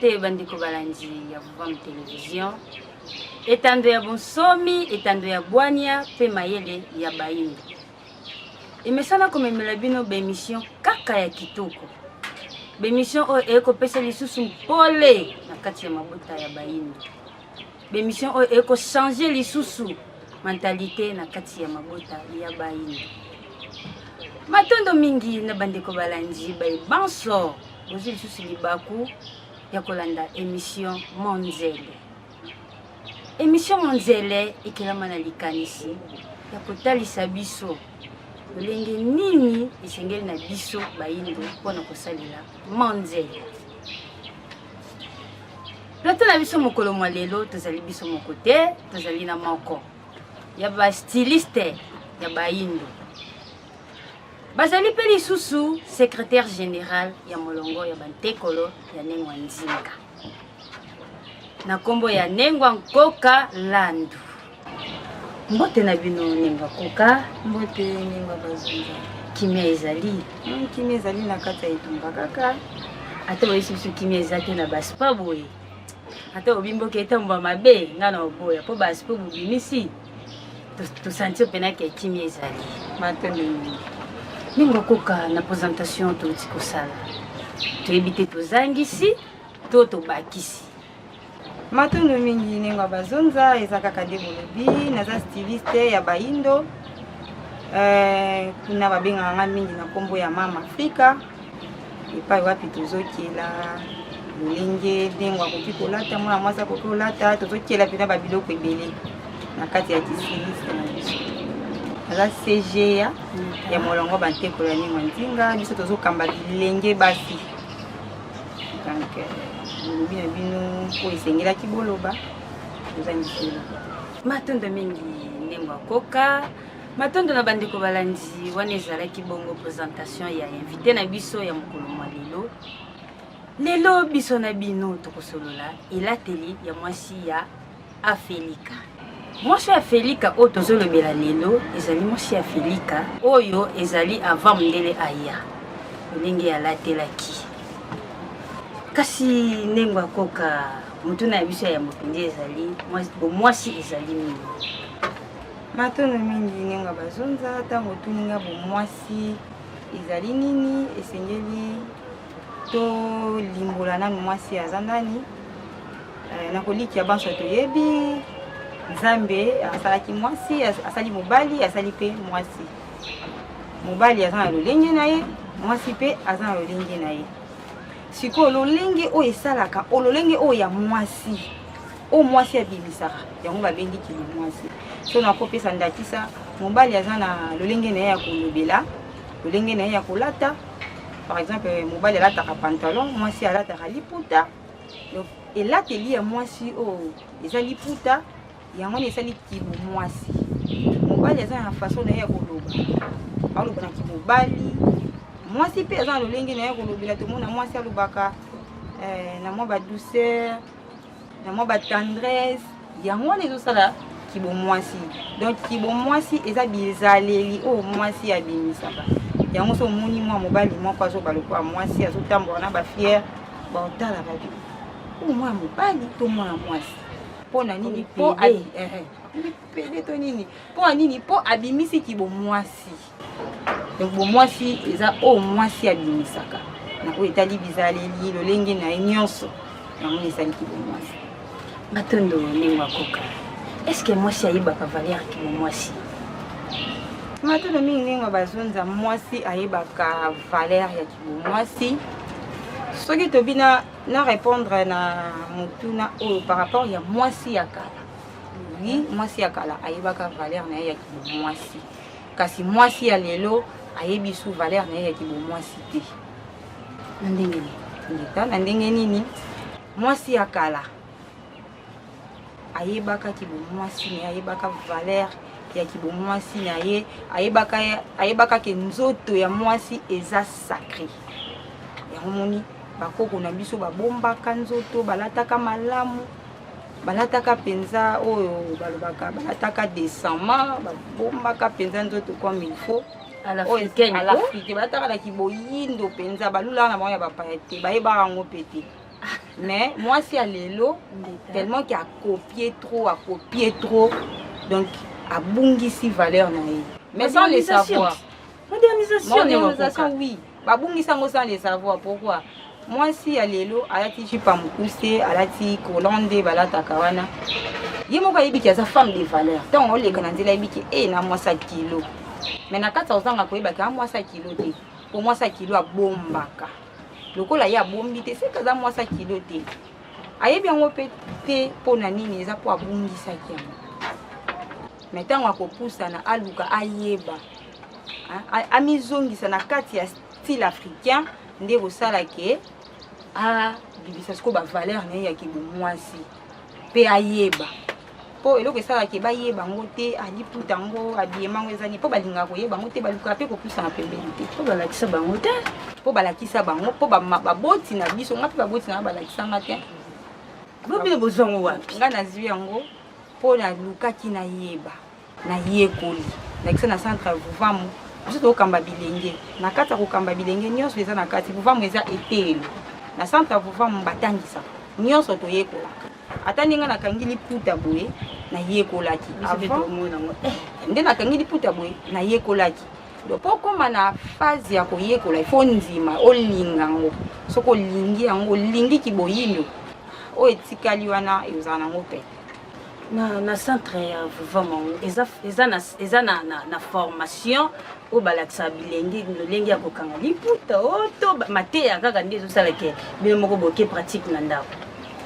te bandeko balandi ya Vuvam Télévision. Etando ya bonsomi, etando ya bwania, pe mayele ya bayindo. Emesana komemela bino bemission kaka ya kitoko. Bemission o eko pesa lisusu mpole na kati ya mabota ya bayindo. Bemission o eko changer lisusu mentalité na kati ya mabota ya bayindo. Matondo mingi na bandeko balandi bay banso. Ozi lisusu libaku ya kolanda émission Monzele. Émission Monzele ekelama na likanisi ya kotalisa biso lolenge nini esengeli na biso bayindo mpona kosalela Monzele. Plateau na biso mokolo mwa lelo tozali biso moko te, tozali na moko ya ba styliste ya bayindo. Bazali pe lisusu secrétaire général ya molongo ya bantekolo ya Nengwa Nzinga. Na kombo ya Nengwa Nkoka Landu. Mbote na bino Nengwa Koka, mbote Nengwa Bazunza. Kimia ezali. Kimia ezali na kata etumba kaka. Ata boyisisu kimia ezate na basipa boye. Ata obimbo ke etamba mabe ngana oboya po basipa bubimisi. To sentir pena ke kimia ezali. Matondo. Nengwa Koka na présentation touti kosala. To ebite tozangisi, to bakisi. Matondo mingi Nengwa Bazunza ezaka kade bolobi, naza styliste ya bayindo. Kuna babenga nga mingi na kombo ya Mama Afrika. Epai wapi tozokela lolenge Nengwa koki kolata, mwana mwasi akoki kolata, tozokela pena babiloko ebele na kati ya styliste na biso. Naza CG ya molongo bantekolo ya Nengwa Nzinga, biso tozokamba bilenge basi. Donc bolobi na bino oyo esengelaki boloba tozangisela. Matondo mingi Nengwa Koka, matondo na bandeko balandi wana ezalaki bongo présentation ya invité na biso ya mokolo mwa lelo. Lelo biso na bino tokosolola elateli ya mwasi ya Afelika. Mwasi ya Afelika oyo tozolobela lelo ezali mwasi ya Afelika oyo ezali avant mondele aya olenge ya latelaki. Kasi Nengwa Koka mutuna ya biso ya mopende ezali mwasi ezali nini? Matondo mingi Nengwa Bazunza tango tuninga bomwasi ezali nini esengeli to limbola nanu mwasi aza ndani. Nakoliki ya banso toyebi Nzambe asalaki mwasi, asali mobali, asali pe mwasi. Mobali aza na lolenge na ye, mwasi pe aza na lolenge na ye. Siko lolenge o esalaka, o lolenge o ya mwasi. O mwasi abimisaka, yango babengi kilo mwasi. So nakopesa ndakisa, mobali aza na lolenge na ye ya kolobela, lolenge na ye ya kolata. Par exemple, mobali alataka pantalon, mwasi alataka liputa. Donc elateli ya mwasi o eza liputa. Yango esali kilo mwasi. Mobali aza na façon na ye ya koloba. Aloba na kimobali. Mwasi pe aza na lolenge na ye kolobela tomona mwasi alobaka na mwa ba douceur, na mwa ba tendresse. Yango wana ezosala kibo mwasi. Donc kibo mwasi eza bizaleli o mwasi abimisaka. Yango so moni mwa mobali moko azoba lokola mwasi azotambola na ba fière ba otala babi. O mwa mobali to mwa mwasi. Pona nini po pede to nini po nini po abimisi ki bo mwasi. Donc bo mwasi eza o mwasi abimisaka na ko etali bizaleli lolenge na nyonso na moni esali ki bo mwasi. Matondo Nengwa Koka, est-ce que mwasi ayebaka valeur ki bo mwasi? Matondo mingi Nengwa Bazunza mwasi ayebaka valeur ya ki bo mwasi. Soki tobina na répondre na mutuna o par rapport ya mwasi ya kala. Oui, mwasi ya kala ayebaka valeur na ya kibo mwasi. Kasi mwasi ya lelo ayebi su valeur na ya kibo mwasi te. Ndenge ni? Ndeka na ndenge nini? Mwasi ya kala ayebaka kibo mwasi na ayebaka valeur ya kibo mwasi na ye, ayebaka ke nzoto ya mwasi eza sacré. Ya moni bakoko na biso babombaka nzoto balataka malamu balataka penza oyo balobaka balataka décemment babombaka penza nzoto comme il faut à l'africaine balataka na kiboyindo penza balula na moya bapaya te bayebaka ngo pete mais mwasi ya lelo tellement qu'il a copié trop donc abungisi valeur na ye mais sans le savoir. Modernisation oui babungisa ngo sans le savoir. Pourquoi? Mwasi ya lelo alati chipa mukuse alati kolonde balataka wana ye moko ayebiki aza femme de valeur ntango oleka na nzela ayebiki na mwasi ya kilo mais na kati ozanga koyebaka mwasi ya kilo te po mwasi ya kilo abombaka lokola ye abombi te seka aza mwasi ya kilo te ayebi yango mpe te mpo na nini eza mpo abungisaki yango mais ntango akopusana aluka ayeba amizongisa na kati ya style africain nde kosalaki bibisa siko bavaleur na ye ya kibomwasi mpe ayeba mpo eloko esalaki bayeba yango te aliputa yango abiyema yango ezani mpo balingaka koyeba yango te balukaka mpe kopusana pembeni te mpo balakisa bango te mpo balakisa bango mpo baboti na biso nga mpe baboti na balakisanga te bobino bozwango wapi nga nazwi yango mpo nalukaki nayeba nayekoli nakisa na centre ya vuvamu biso tokamba bilenge na kati ya kokamba bilenge nyonso eza na kati vuvamu eza etelo na centre ya vuvamu batangisa nyonso toyekolaka ata ndenge nakangi liputa boye nayekolaki nde nakangi liputa boye nayekolaki donc mpo koma na phase ya koyekola ifo ndima olinga yango soki olingi yango olingi kiboyindo oyo etikali wana ezala nango mpe na centre ya vuvamu eza na formation oyo balakisa bilenge lolenge ya kokanga liputa to mateya kaka nde ezosalaki bino moko boke pratique na ndako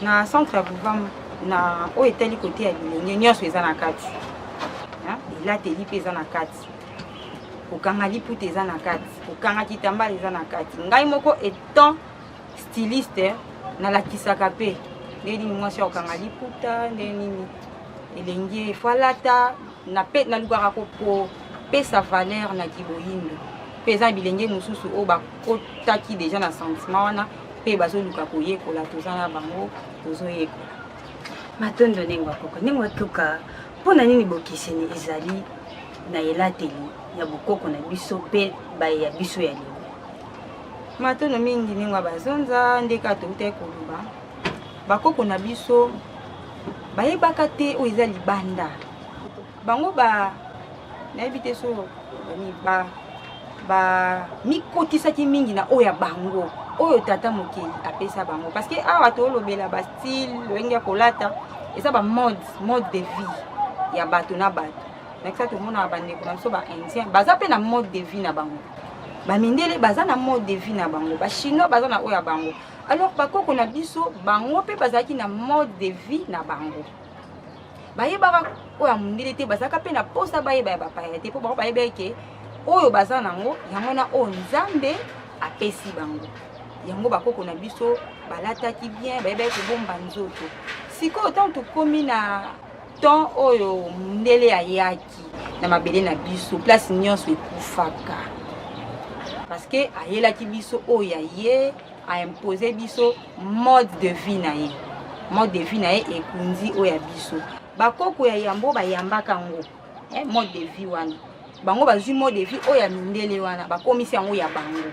na centre ya vuvamu na oyo etali kote ya bilenge nyonso eza na kati elateli mpe eza na kati kokanga liputa eza na kati kokanga kitambala eza na kati ngai moko etant styliste nalakisaka mpe nde nini mwasi ya kokanga liputa nde nini elenge efalata nalukaka kopesa valeur na kiboyindo mpe eza bilenge mosusu oyo bakotaki deja na sentiment wana mpe bazoluka koyekola toza na bango tozoyekola matondo ndenge bakoko ndenge bakoka mpona nini bokeseni ezali na elateli ya bokoko na biso mpe baye ya biso ya lelo matondo mingi ndenge bazonza ndeka toutai koloba bakoko na biso bayebaka te oyo eza libanda bango nayebi te so mikotisaki mingi na oyo ya bango oyo tata mokeli apesa bango parce que awa tolobela bastyle lolenge ya kolata eza bamode de vie ya bato na bato nakisa tomona bandeko na biso baindien baza mpe na mode de vie na bango bamindele baza na mode de vie na bango bachinois baza na oyo ya bango alors bakoko na biso bango mpe bazalaki na mode de vie na bango bayebaka oyo ya mondele te bazalaka mpe na posa bayeba ya bapaya te mpo bango bayebaki ke oyo baza nango yango na oyo nzambe apesi bango yango bakoko na biso balataki bien bayebaki kobomba nzoto sikoyo ntango tokomi na temps oyo mondele ayaki na mabele na biso place nyonso ekufaka parce que ayelaki biso oyo ya ye aimpose biso mode de vie na ye mode de vie na ye ekunzi oyo ya biso bakoko ya yambo bayambaka yango mode de vie wana bango bazwi mode de vie oyo ya mindele wana bakomisi yango ya bango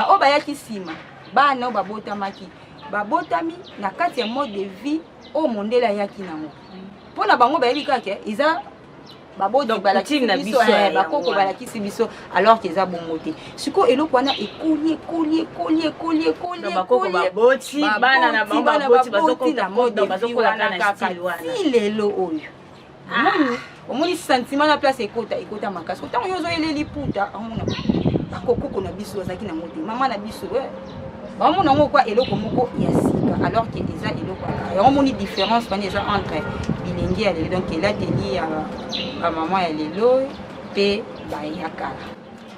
oyo bayaki nsima bana oyo babotami na kati ya mode de vie oyo mondele ayaki nango mpona bango bayebi kaka eza baboti balakisi biso bakoko balakisi biso alors que eza bongo te sikoyo eloko wana ekoli bakoko baboti bana na bango baboti na mode de vie wana kaka ti lelo oyo omoni sentiment na place ekota makasi ntango yo ozoyele liputa omona bakokoko na biso bazalaki na mode mama na biso bamona yango kwa eloko moko ya sika alors que eza eloko yango omoni différence wana eza entre bilenge ya lelo donc elateli ya bamama ya lelo mpe baya kala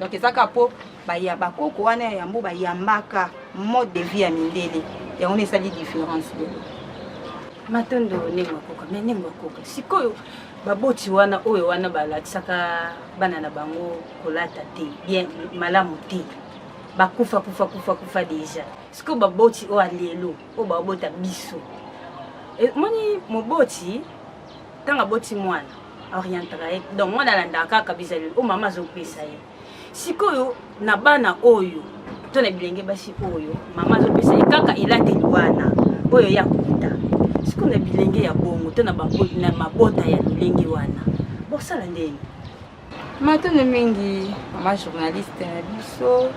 donc ezaka mpo baya bakoko wana ya yambo bayambaka mode de vie ya mindele yango esali différence lelo matondo ndenge bakoka sikoyo baboti wana oyo wana balatisaka bana na bango kolata te bien malamu te bakufa deja sikoyo baboti oyo alelo oyo babota biso moni moboti ntango aboti mwana orientaka ye donc mwana alandaka kaka bisa lelo oyo mama azopesa ye sikoyo na bana oyo to na bilenge basi oyo mama azopesa ye kaka elateli wana makambo oyo ya kuta siko na bilenge ya bongo to na mabota ya lolenge wana bosala ndenge matondo mingi mama journaliste na biso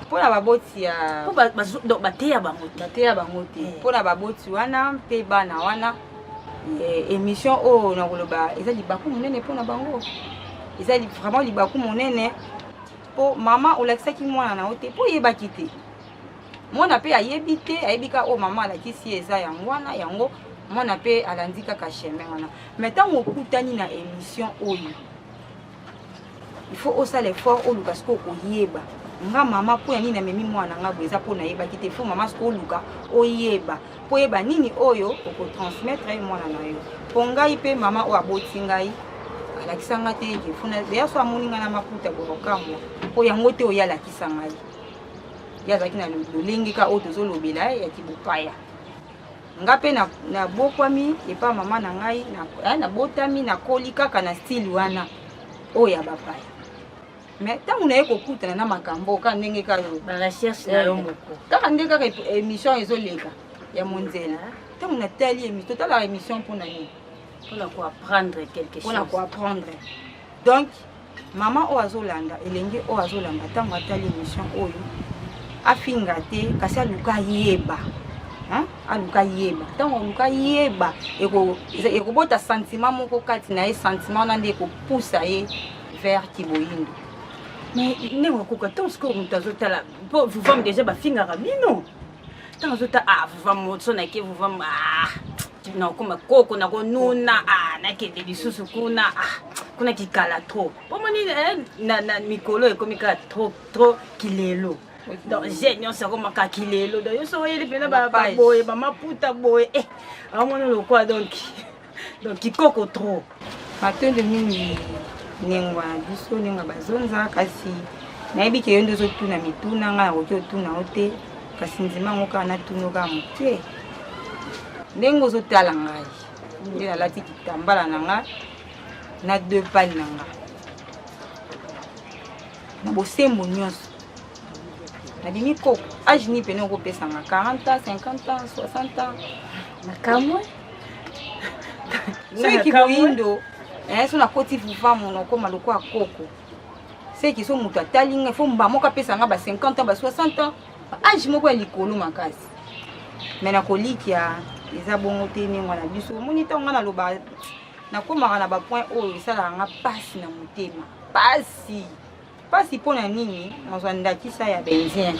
mpona baboti ya bateya bango te mpona baboti wana mpe bana wana émission oyo nakoloba eza libaku monene mpona bango eza vraiment libaku monene mpo mama olakisaki mwana na yo te mpo oyebaki te mwana mpe ayebi te ayebi ka oyo mama alakisi eza yango wana yango mwana mpe alandi kaka chemin wana mais ntango okutani na émission oyo il faut osala effort oluka siko okoyeba nga mama mpo ya nini amemi mwana nga boye eza mpo nayebaki te fo mama siko oluka oyeba mpo oyeba nini oyo okotransmettre mwana na yo mpo ngai mpe mama oyo aboti ngai alakisa nga te kefuna deya so amoni nga na maputa bokokamwa mpo yango te oyo alakisa ngai ye azalaki na lolenge ka oyo tozolobela ya kibopaya nga mpe nabokwami epa mama na ngai nabotami nakoli kaka na style wana oyo ya bapaya mais ntango naye kokutana na makambo kaka ndenge barecherche na yo moko kaka ndenge kaka émission ezoleka ya monzela ntango natali émission totalaka émission mpona nini mpona koapprendre quelque chose mpona koapprendre donc mama oyo azolanda elenge oyo azolanda ntango atali émission oyo afinga te kasi aluka yeba aluka yeba ntango aluka yeba ekobota sentiment moko kati na ye sentiment wana nde ekopusa ye vers kiboyindo mais ndenge okoka ntango sikoyo moto azotala mpo vuvam déjà bafingaka bino ntango azotala vuvam moso nake vuvam nakoma koko nakonuna nakende lisusu kuna kuna kikala trop pomoni na mikolo ekomi kaka trop kilelo donc je nyonso akomaka kilelo donc yo soko oyeli mpena baboye bamaputa boye amona lokwa donc kikoko trop matondo mingi ndenge wana biso ndenge bazonza kasi nayebi ke yo nde ozotuna mituna nga nakoki otuna yo te kasi nzima yango kaka natuna kaka moke ndenge ozotala ngai nde nalati kitambala na nga na deux pale na nga na bosembo nyonso nabimi koko age ni pene okopesanga 40 ans 50 ans 60 ans nakamwe soki boyindo so nakoti vuvamu nakoma lokola koko seki so moto atali nga fo mba moko apesanga ba 50 ans ba 60 ans age moko ya likolo makasi me nakolikia eza bongo te ndenge na biso omoni ntango nga naloba nakomaka na bapoint oyo esalaka nga mpasi na motema mpasi mpona nini nazwa ndakisa ya benzien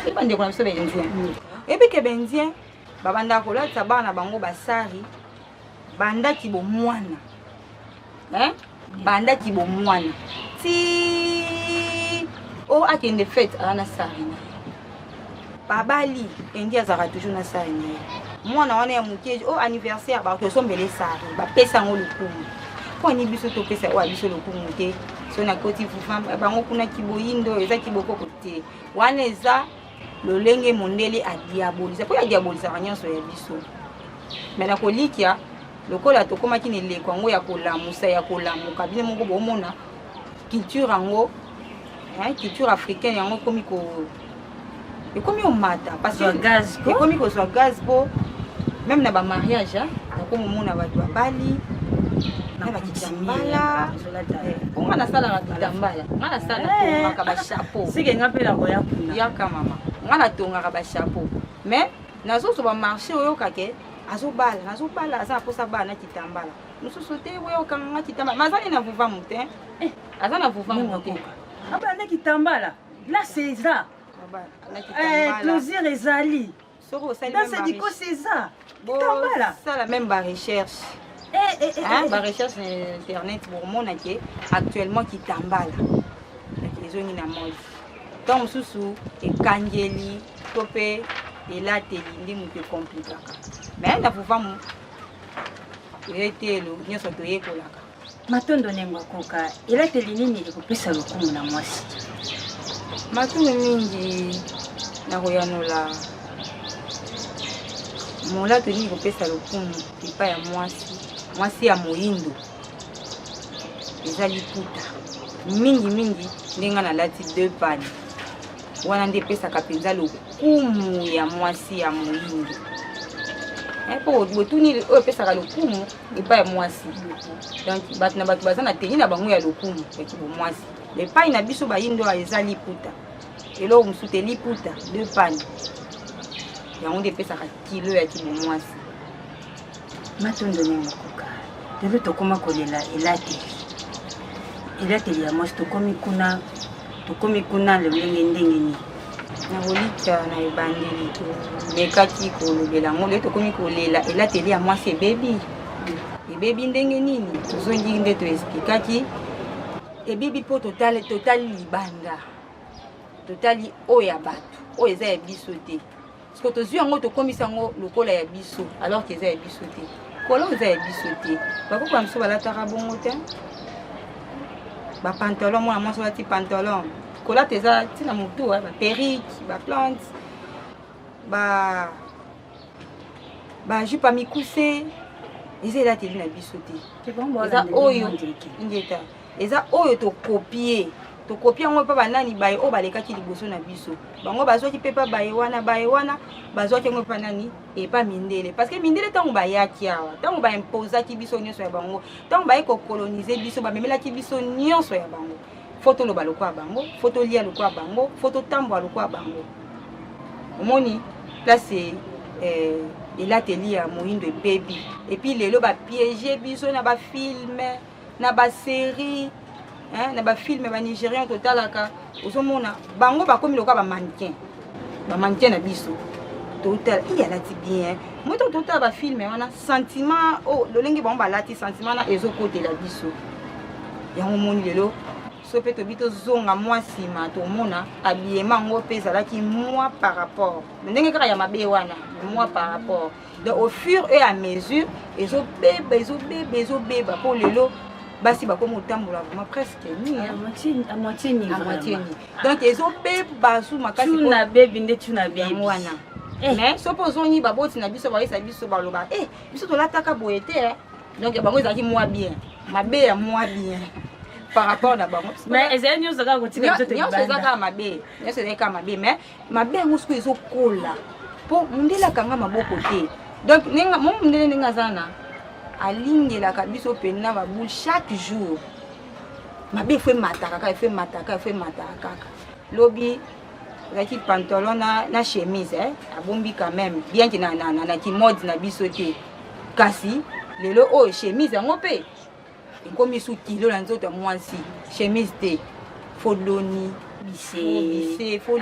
ebandeko na biso benzien ebike benzien babandaka kolatisa bana bango basari bandaki bomwana bandaki bomwana ti o akende fete aza na sari na ye babali endi azalaka toujours na sari na ye mwana wana ya moke o anniversaire bakoki osombele sari bapesa yango lokumu mpo ani biso topesa oyo biso lokumu te so nakoti fufa bango kuna kiboyindo eza kibokoko te wana eza lolenge mondele adiabolisa mpo adiabolisaka nyonso ya biso me nakolikia lokola tokomaki na eleko yango ya kolamusa ya kolamuka bino moko bomona culture yango culture africaine yango ekomi omata parce que ekomi kozwa gaz mpo même na bamariage nakomomona bato babali na bakitambala onga nasalaka kitambala nga nasalaka bachapeau sike nga mpe nakoya kuna yaka mama nga natongaka bachapeau mais nazoso bamarché oyokake nazobala aza aposa bala na kitambala mosusu te oyokanga nga kitambala ma azali na vuvamu te aza na vuvamu te abala na kitambala glace eza closure ezali dans diko seza kitambala sala même barecherche barecherche na internet bomona ke actuellement kitambala ezongi na mode ntango mosusu ekangeli to mpe elateli nde moto ekomplikaka me na vuvamu etelo nyonso toyekolaka matondo ndenge akoka elateli nini ekopesa lokumu na mwasi matondo mingi nakoyanola molato nini ekopesa lokumu epai ya mwasi ya moyindo eza liputa mingi ndenge nalati deux pane wana nde epesaka mpenza lokumu ya mwasi ya moyindo po botuni oyo pesaka lokumu epai ya mwasi donc bato na bato baza na teni na bango ya lokumu eki bomwasi epai na biso bayindo eza liputa eloko mosusu te liputa 2 pani yango nde epesaka kilo ya kibomwasi. Matondo ni makoka lelo tokoma kolela elateli ya mwasi tokomi kuna lolenge ndenge nini na kolita na ebandeli bekaki kolobela yango lelo tokomi kolela elateli ya mwasi ebebi ndenge nini tozongi nde toesplikaki ebebi mpo totali libanda totali oyo ya bato oyo eza ya biso te parceke tozwi yango tokomisa yango lokola ya biso alors ke eza ya biso te kolon eza ya biso te bakoko ya biso balataka bongo te bapantalon mwana mwasi balati pantalon kolata eza ntina motu baperike baplante bajupe ya mikuse eza elateli na biso te eza oyo ngeta eza oyo tokopie yango mpa banani baye oyo balekaki liboso na biso bango bazwaki mpe mpa baye wana bazwaki yango mpa nani epa mindele parceke mindele ntango bayaki awa ntango baimpozaki biso nyonso ya bango ntango baye kokolonize biso bamemelaki biso nyonso ya bango fo toloba lokwa bango fo tolia lokwa bango fo totambola lokwa bango omoni place elateli ya moyindo ebebi epuis lelo bapiége biso na bafilme na basérie na bafilme banigérien totalaka ozomona bango bakomi lokwa bamannequin na biso totala alati bien moto totala bafilme wana sentiment lolenge bango balati sentiment na ezokotela biso yango moni lelo so mpe tobi tozonga mwa nsima tomona habillement yango mpe ezalaki mwa par rapport ndenge kaka ya mabe wana mwa par rapport donc au fur et à mesure ezobeba mpo lelo basi bakomi otambola vraiment presque à moitié ni donc ezobeba su makasi tuna bebi nde tuna bebi wana mais so mpo ozongi baboti na biso bayesa biso baloba biso tolataka boye te donc bango ezalaki mwa bien mabe ya mwa bien par rapport na bango mais ezali nyonso kaka kotika biso nyonso eza kaka mabe nyonso ezali kaka mabe mais mabe yango soki ezokola mpo mondele akanga maboko te donc mo mondele ndenge aza na alingelaka biso pena baboule chaque jour mabe efo emataka kaka lobi ezalaki pantalon na chemise abombi quand même bien ke na kimode na biso te kasi lelo oyo chemise yango mpe ekomi su kilo na nzoto ya mwasi chemise te foloni bise fo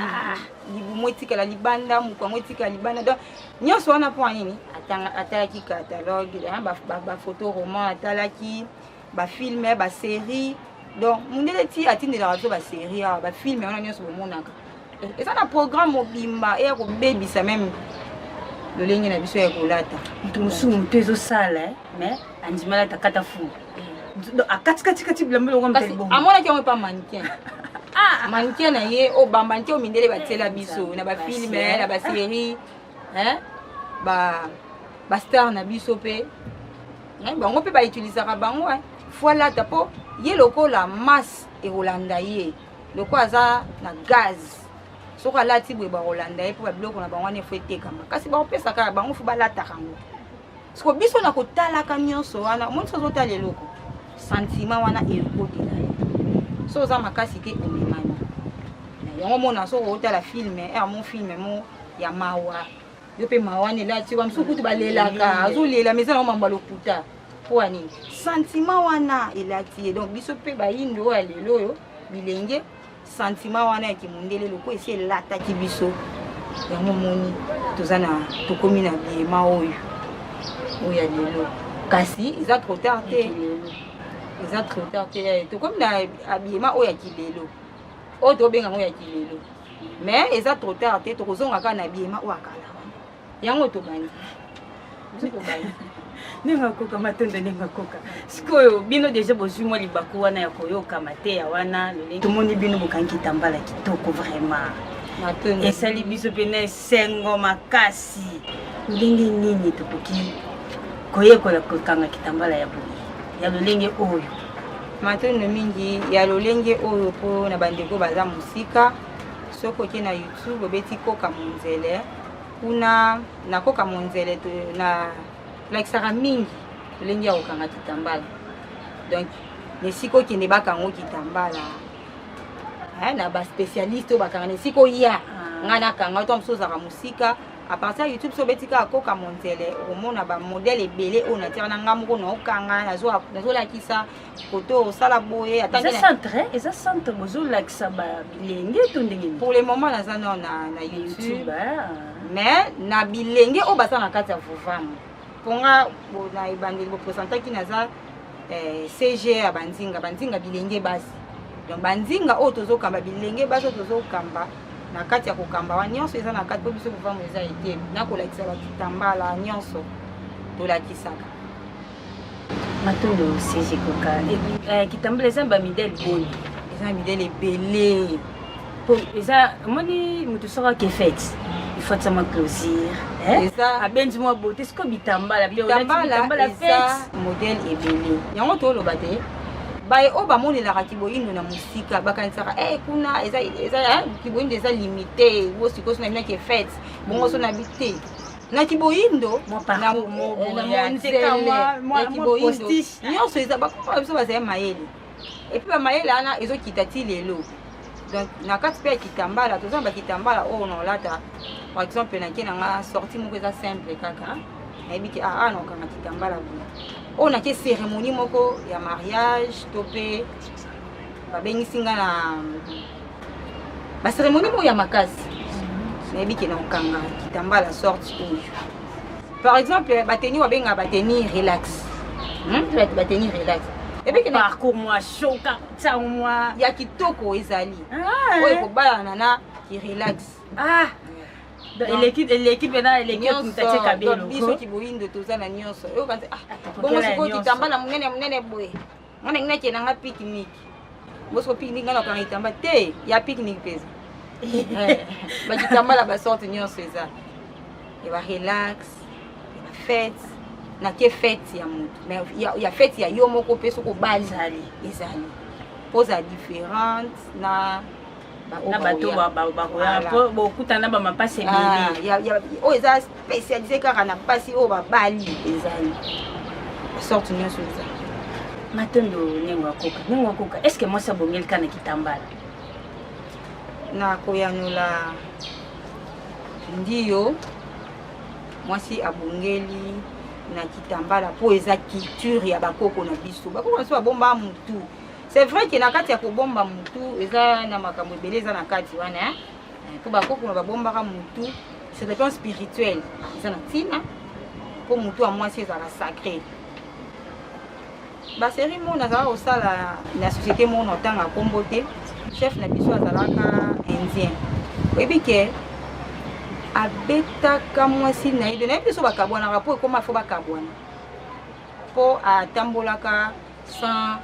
libumu etikala libanda moko yango etikala libanda donc nyonso wana mpo nini atalaki catalogue bafoto roman atalaki bafilme basérie donc mondele ti atindelaka biso basérie awa bafilme wana nyonso bomonaka eza na programme mobimba eya kobebisa meme lolenge na biso ya kolata moto mosusu moto ezosala mais andima alata kata fu akatikati bilamba longo amonaki yango epa mannequin mannequin na ye o bamannequin oyo mindele batiela biso na bafilme na basérie bastar na biso mpe bango mpe bautilisaka bango fo alata mpo ye lokola masse ekolanda ye lokola aza na gaz soki alati boye bakolanda ye mpo babiloko na bango wana efo etekama kasi bakopesaka bango fo balataka yango siko biso na kotalaka nyonso wana monisi ozotala eloko sentiment wana ekotela ye so oza makasi te omemani yango mona soko otala filme mo filme mo ya mawa yo mpe mawa nelati wa mosusu kutu balelaka azolela mais eza nango mambo lokuta mpo anini sentiment wana elati ye donc biso mpe bayindo oyo ya lelo oyo bilenge sentiment wana ya kimundele loko esi elataki biso yango moni tokomi na biema oyo ya lelo kasi eza trop tard te tokomi na habillement oyo ya kilelo oyo tobenga ngo ya kilelo mais eza trop tard te tokozonga kaka na habillement oyo akala yango tobandi ndenge akoka matondo ndenge akoka sikoyo bino deja bozwi mwa libaku wana ya koyokama te ya wana lolenge tomoni bino bokangi kitambala kitoko vraiment esali biso pena esengo makasi lolenge nini tokoki koyekola kokanga kitambala ya boye ya lolenge oyo matondo mingi ya lolenge oyo mpo na bandeko baza mosika soki oke na youtube obeti koka monzele kuna nakoka monzele na lakisaka mingi tolengi ya kokanga kitambala donc nesika okende bakango kitambala na baspécialiste oyo bakanga nesika oya ngai nakanga to mosusu ozaka mosika à partir de YouTube, sobetika akoka monzele omona ba modèle ebele oyo natira na nga moko naokanga nazolakisa koto osala boye eza centre bozolakisa bilenge to ndenge nini? Pour le moment naza na YouTube mais na bilenge oyo baza na kati ya Vovamo mponga na ebandeli bopresentaki naza CG ya bandinga bilenge basi donc bandinga oyo tozokamba bilenge basi oyo tozokamba na kati ya kokamba wa nyonso eza na kati po biso Vovamo eza ete nakolakisa bakitambala nyonso tolakisaka matondo CG koka kitambala eza bamidele boni eza midele ebele eza omoni moto sokaki fete ifata ma closure abenzi mwa bote siko bitambala eza modèle ebele yango toloba te baye oyo bamonelaka kiboyindo na mosika bakanisaka kuna eza kiboyindo eza limité bo sikoso na binaki fete bongo so na bite na kiboyindo na monzele ya kiboyindo nyonso eza bakoma biso bazaya mayele epuis bamayele wana ezokita ti lelo donc na kati mpe ya kitambala tozana bakitambala oyo naolata par exemple nake nanga sorti moko eza simple kaka nayebiki naokanga kitambala boye oyo nake cérémonie moko ya mariage to mpe babengisi nga na bacérémonie moko ya makasi nayebiki naokanga kitambala sorti oyo par exemple bateni babengaka bateni relax bateni relax parcours moi choka tango moi ya kitoko ezali oyo kobalana na relax l'équipe na l'équipe mutache kabelo biso kiboyindo tozana nyonso oyo kanza bongo siko kitambala munene boye ngana ngina nanga pique-nique bosko pique-nique ngana okanga kitamba te ya pique-nique pesa bakitambala basorte nyonso eza eba relax eba fête na ke fête ya mutu mais ya fête ya yo moko pe soko bazali ezali posa différente na bato bakoya po bokutana bamapasi ebele oyo eza spécialisé kaka na mpasi oyo babali ezali basorte nyonso eza matondo nengo akoka est ce que mwasi abongeli kana kitambala na koyanola ndiyo mwasi abongeli na kitambala po eza culture ya bakoko na biso bakoko na biso babomba mutu c'est vrai que na kati ya kobomba mutu eza na makambo ebele eza na kati wana po bakoko na babombaka mutu c'est le plan spirituel eza na ntina po mutu ya mwasi ezala sacré basérie mo nazala kosala na société mo na ntanga kombo te chef na biso azalaka indien oyebi ke abetaka mwasi na ye nayebi biso bakabwanaka po ekoma fo bakabwana po atambolaka sans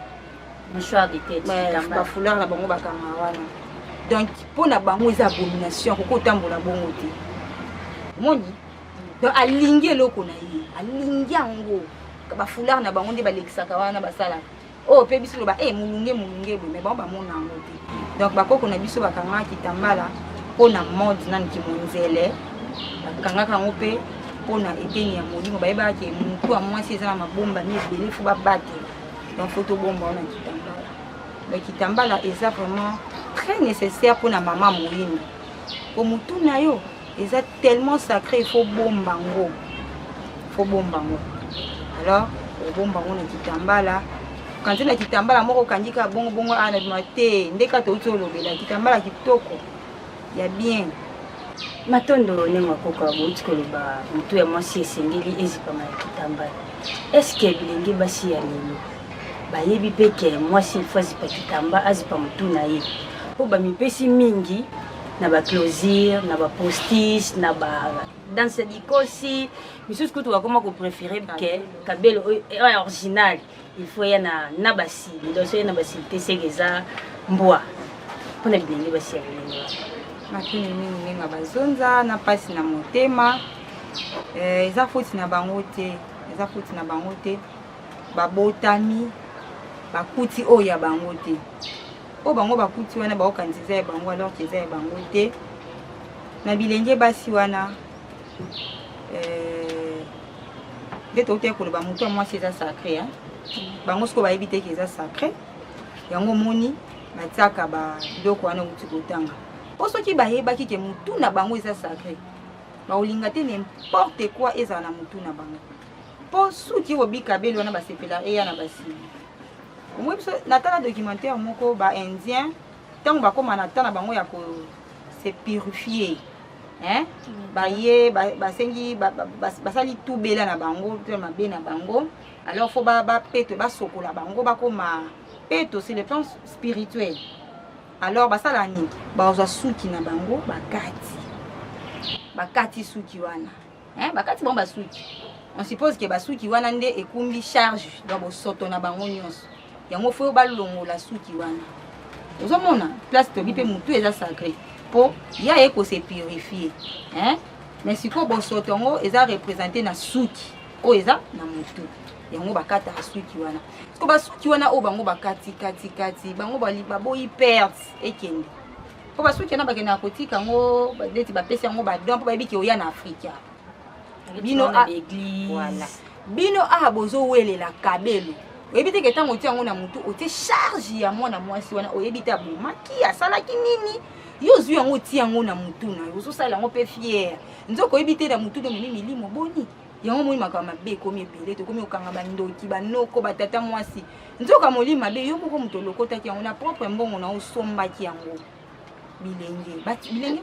mouchoir de tête bafoulard na bango bakanga wana donc mpo na bango eza abomination koko otambola bongo te omoni donc alingi eloko na ye alingi yango bafoulard na bango nde balekisaka wana basalaka oyo mpe biso loba molunge boye mais bango bamona yango te donc bakoko na biso bakanga kitambala mpo na mode nani kimonzele bakangaka yango mpe mpo na eteni ya molimo bayebaka ke motu ya mwasi eza na mabomba ni ebele fo babatela donc faut tobomba wana kitambala donc kitambala eza vraiment très nécessaire pour na mama moyini po motu na yo eza tellement sacré il faut bomba ngo alors obomba ngo na kitambala kanti na kitambala moko kandika bongo ana bima te ndeka touti olobela kitambala kitoko ya bien matondo nengo akoka bouti koloba motu ya mwasi esengeli ezipama ya kitambala est ce que bilenge basi ya lelo bayebi mpe ke mwasi ilfo azipa kitamba azipa motu na ye mpo bamipesi mingi na baclosure na bapostis na badanse likosi misusu kutu bakoma kopréféré ke kabelo oyo original il faut ya na basili donc ya na basili te seke eza mbwa mpona bilenge basi ya lelo matuni mingi ndenge bazonza na mpasi na motema eza foti na bango te babotami bakuti oyo ya bango te oyo bango bakuti wana baokanisa eza ya bango alors ke eza ya bango te na bilenge basi wana nde tote koloba motu ya mwasi eza sacré bango siko bayebi te ke eza sacré yango moni batiaka biloko wana outi kotanga mpo soki bayebaki ke motu na bango eza sacré baolinga te n'importe quoi ezala na motu na bango mpo suki obika beli wana basepela eya na basili omoi biso natala documentaire moko baindien ntango bakóma na temps na bango ya kose purifier baye basengi basali tout bela na bango to mabe na bango alors faut bapeto basokola bango bakóma peto sur le plan spirituel alors basala nini bazwa suki na bango bakati suki wana bakati bango basuki on suppose que basuki wana nde ekumbi charge donc bosoto na bango nyonso yango fo balongola suki wana ozomona place tobi mpe mutu eza sacré po ya eko se purifier mais siko bosoto yango eza représenté na suki o eza na mutu yango bakata suki wana siko basuki wana o bango bakati bango baboyi perte ekende po basuki wana bakenda kotika yango badeti bapesi yango badon po bayebi ke oya na Afrika bino a église voilà bino a bozowelela kabelo oyebi te ke ntango otia yango na mutu otie charge ya mwana mwasi wana oyebi te abomaki asalaki nini yo ozwi yango otia yango na mutu na yo ozosala yango mpe fiere nzoko oyebi te na mutu to moni milimo boni yango moni makambo mabe ekomi ebele tokomi okanga bandoki banoko batata mwasi nzoka molimo mabe yo moko moto olokotaki yango na propre mbongo na osombaki yango bilenge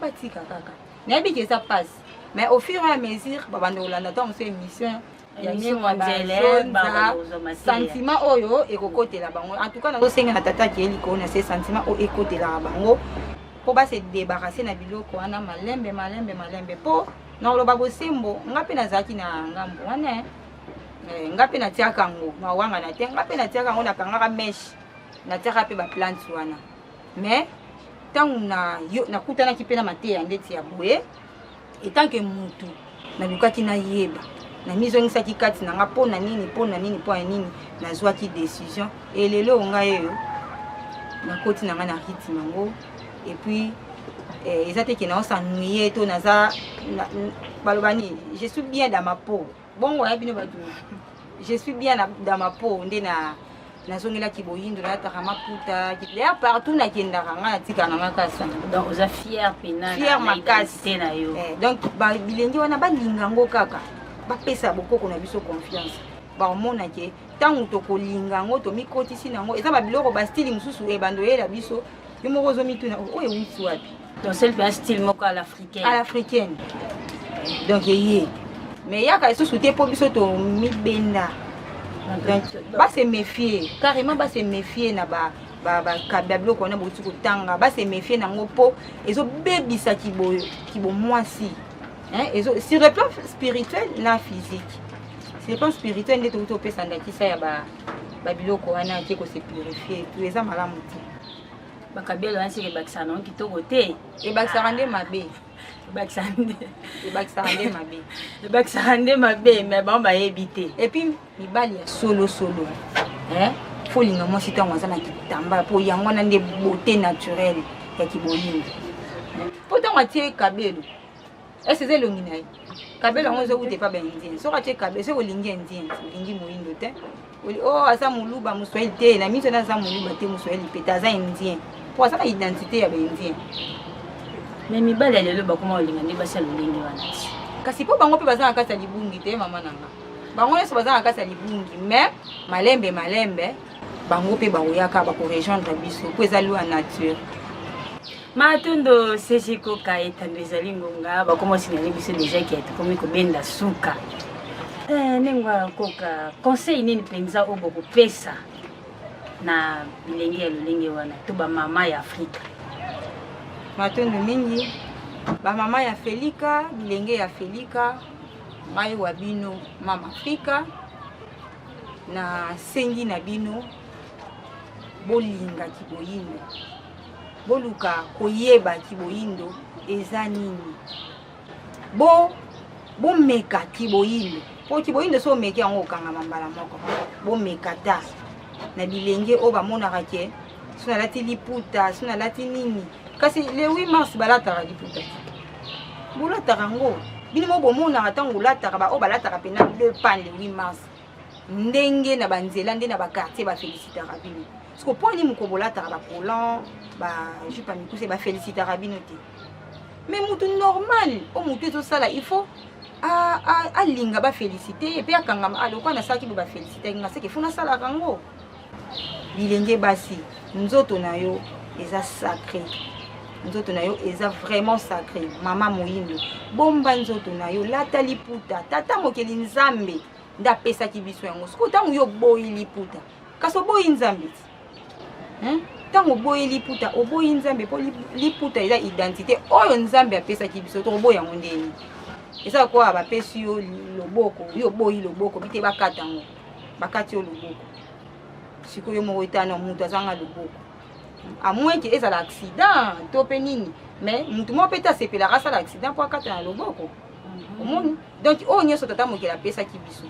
batika kaka nayebi ke eza pasi mais au fur et à mesure babanda kolanda ntango moso émission sentiment oyo ekokotela bango en tout cas nazosenga na tata akeyeli koona se sentiment oyo ekotelaka bango mpo base débarrasse na biloko wana malembe mpo naoloba bosembo nga mpe nazalaki na ngambo wana nga mpe natiaka yango mawanga na te nga mpe natiaka yango nakangaka meshe natiaka mpe baplante wana mais ntango nakutanaki mpe na mateya ndeti ya boye etanke mutu nalukaki nayeba namizongisaki kati nanga mpo na nini nazwaki décision elelo ngai oyo nakoti nanga na rythme yango et puis eza te ke naosanuye to naza baloba nini je suis bien dans ma peau bongo ya bino bato je suis bien dans ma peau nde nazongelaki boyindo nayataka maputa leya partout nakendaka nga natika na makasa donc oza fier pena fier makasi na yo donc bilenge wana balinga yango kaka bapesa bokoko na biso confiance baomona ke ntango tokolinga yango tomikotisi nango eza babiloko bastile mosusu ebando oyela biso yo moko ozomituna oyo ewuti wapi donc c'est un style moko à l'africaine donc eye mais yaka lisusu te mpo biso tomibenda donc base méfier carrément base méfier na biloko wana bouti kotanga base méfier nango mpo ezobebisa kibomwasi sur le plan spirituel na physique sur le plan spirituel nde tokuti opesa ndakisa ya babiloko wana ake kose purifier tu eza malamu te bakabelo wana sike ebakisaka nango kitoko te ebakisaka nde mabe ebakisaka nde mabe me bango bayebi te epuis mibali ya solo folinga mwasi ntango aza na kitambala mpo yango wana nde beauté naturelle ya kibolingo mpo ntango atie kabelo ese eza elongi na ye kabelo yango ezokute pa baindien soki atie kabelo soki olingi indien olingi moyindo te aza moluba moswahili te na miso na aza moluba te moswahili pe te aza indien mpo aza na identité ya baindien mais mibali ya lelo bakoma olinga nde basi ya lolenge wana ti kasi mpo bango mpe baza na kati ya libungi te mama nanga bango nyonso baza na kati ya libungi mais malembe bango mpe baoyaka bakorejoindre biso mpo eza liwa nature matondo sesikoka etando ezali ngonga bakoma osingali biso deja ke tokomi kobenda suka ndenge koka conseil nini mpenza oyo bokopesa na bilenge ya lolenge wana to bamama ya afrika matondo mingi bamama ya felika bilenge ya felika ngai wa bino mama afrika na sengi na bino bolinga kiboyindo boluka koyeba kiboyindo eza nini bomeka kiboyindo po kiboyindo so omeki yango okangama mbala moko bomeka ta na bilenge oyo bamonaka ke so nalati liputa so nalati nini kasi le 8 mars balataka liputa bolataka yango bino mo bomona ntango olataka ba o balataka pena le pan le 8 mars ndenge na banzela nde na bakartier bafélicitaka bino siko mpo nini moko bolataka bacolan bajupe ya mikuse bafélicitaka bino te mais mutu normal o mutu ezosala il faut alinga bafélicité epe akangama alokwa nasalaki bo bafélicité nga seke funa asalaka yango bilenge basi nzoto na yo eza sacré nzoto na yo eza vraiment sacré mama moyindo bomba nzoto na yo lata liputa tata mokeli nzambe nde apesaki biso yango siko ntango yo oboyi liputa kasi oboyi nzambe ti ntango oboyi liputa oboyi nzambe mpo liputa eza identité oyo nzambe apesaki biso to oboyi yango ndeni eza kwa bapesi yo loboko yo oboyi loboko bite bakata yango bakati yo loboko sikoyo moko etana mutu azanga loboko à moins que ezala accident to pe nini mais mutu mo peta sepelaka asala accident mpo akata na loboko omoni donc oyo nyonso tata mokeli apesaki biso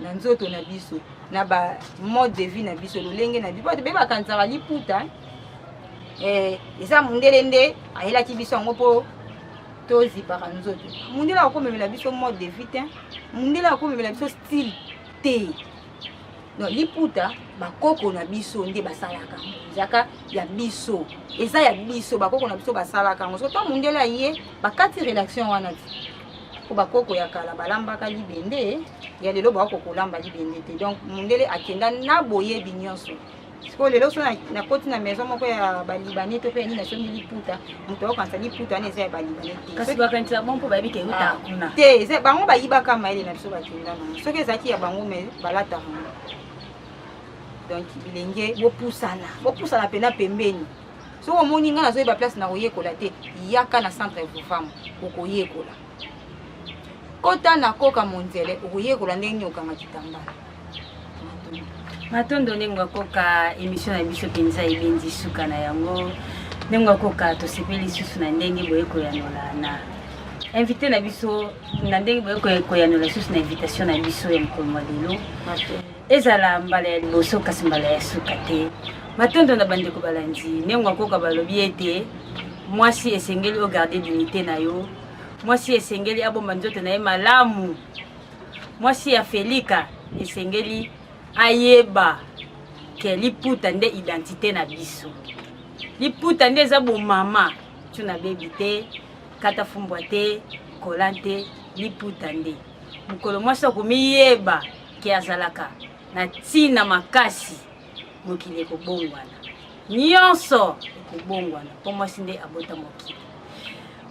na nzoto na biso na ba mode de vie na biso lolenge na biso be bakanisaka liputa eza mundele nde ayelaki biso yango mpo tozipaka nzoto mundele akomemela biso mode de vie te mundele akomemela biso style te non liputa bakoko na biso nde basalaka ezaka ya biso eza ya biso bakoko na biso basalaka yango so to mundele aye bakati rédaction wana ti po bakoko ya kala balambaka libende ya lelo bakokolamba libende te donc mundele akenda na boyebi nyonso siko lelo so na koti na maison moko ya balibane to pe nini na songi liputa mutu akokanisa liputa wana eza ya balibane te kasi bakanisa bon mpo bayebi ke euta kuna te eza bango bayibaka mayele na biso bakenda nango soki ezalaki ya bango me balataka donc bilenge bopusana pena pembeni so omoni nga nazoyeba place na koyekola te yaka na centre vufam okoyekola kota na koka monzele okoyekola ndenge okanga kitambala matondo ndenge akoka émission na biso mpenza ebendi suka na yango ndenge akoka tosepeli lisusu na ndenge boyekoyanola na invité na biso na ndenge boyekoyanola lisusu na invitation na biso ya mokolo mwa lelo ezala mbala ya liboso kasi mbala ya suka te matondo na bandeko balandi ndenge akoka balobi ete mwasi esengeli ogarde dignité na yo mwasi esengeli abomba nzoto na ye malamu mwasi ya felika esengeli ayeba ke liputa nde identité na biso liputa nde eza bomama tuna bebi te kata fumbwa te kola te liputa nde mokolo mwasi akomiyeba ke azalaka na ntina makasi mokili ekobongwana nyonso ekobongwana mpo mwasi nde abota mokili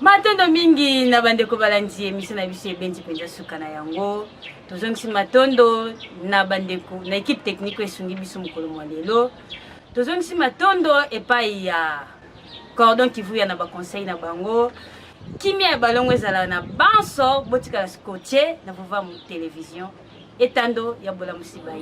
matondo mingi na bandeko balandi émission na biso ebendi mpenza suka na yango tozongisi matondo na bandeko na équipe technique esungi biso mokolo mwa lelo tozongisi matondo epai ya cordon kivuya na baconseil na bango kimia ya balongo ezala na banso botikala scotche na vuva mu télévision etando ya bola musibai